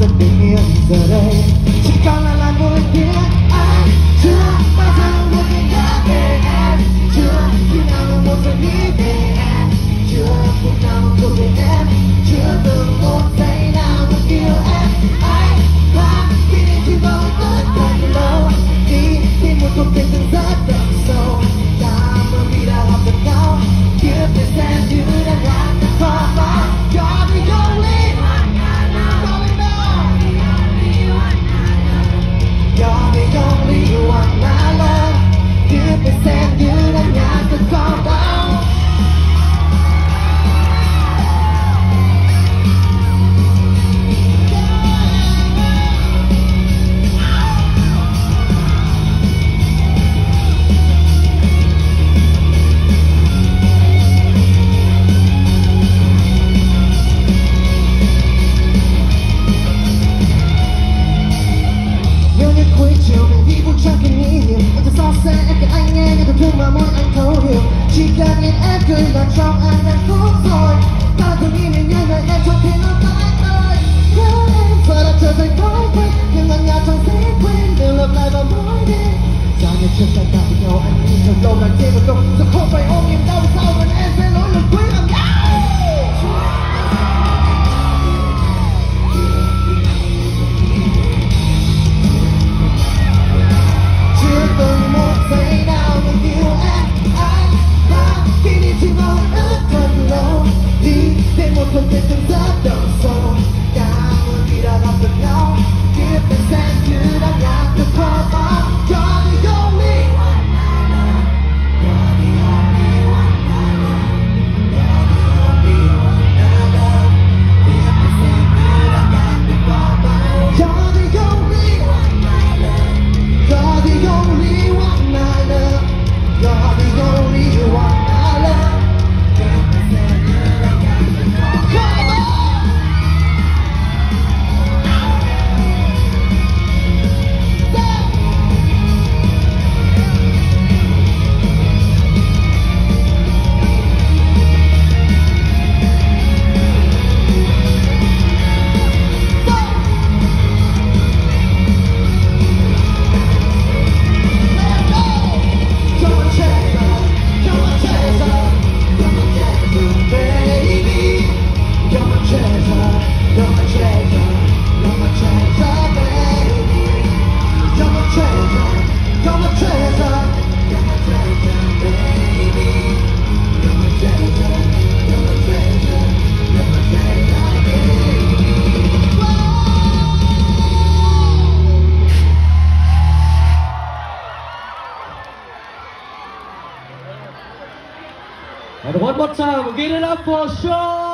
rất bình yên giờ đây. Chỉ còn là nỗi tiếc anh chưa bao giờ muốn nghe nhắc về em, chưa khi nào một giờ nghĩ về em, chưa phút nào thuộc về em, chưa từng một giây nào muốn yêu em. Anh là kỷ niệm chỉ mong ước thật lâu, đi một cuộc tình từng rất đậm sâu. Ta mới vì đã gặp được nhau, kiếp này sẽ như đang ngàn năm qua bao. You're the only one I know, darling, no. You're the only one I love, kiếp này sẽ như đang ngàn năm qua bao. Chỉ cần nhìn em cười là trong anh hạnh phúc rồi. Ta thường nghĩ mình như người em trong khi nó mãi ơi. Nhớ em giờ đã trở thành thói quen, nhưng ngần ngào chẳng dễ quên đều lặp lại vào mỗi đêm. Sao như chưa tay ta với nhau, anh nghĩ thật lâu là thêm một câu giờ không phải ôm niềm đau sau vẫn em sẽ nỗi lòng cuối làm nhau. Chưa từng một giây nào mình yêu em. Kỷ niệm chỉ mong ước thật lâu, đi đến một cuộc tình từng rất đậm sâu. Cảm ơn vì đã gặp được nhau, kiếp này sẽ như đã ngàn năm qua bao. You're the only one I know, you're the only one I know, you're the only one I love, kiếp này sẽ như đã ngàn năm qua bao. You're the only one I love, you're the only one I love, you're the only one. And one more time, we'll get it up for Sean!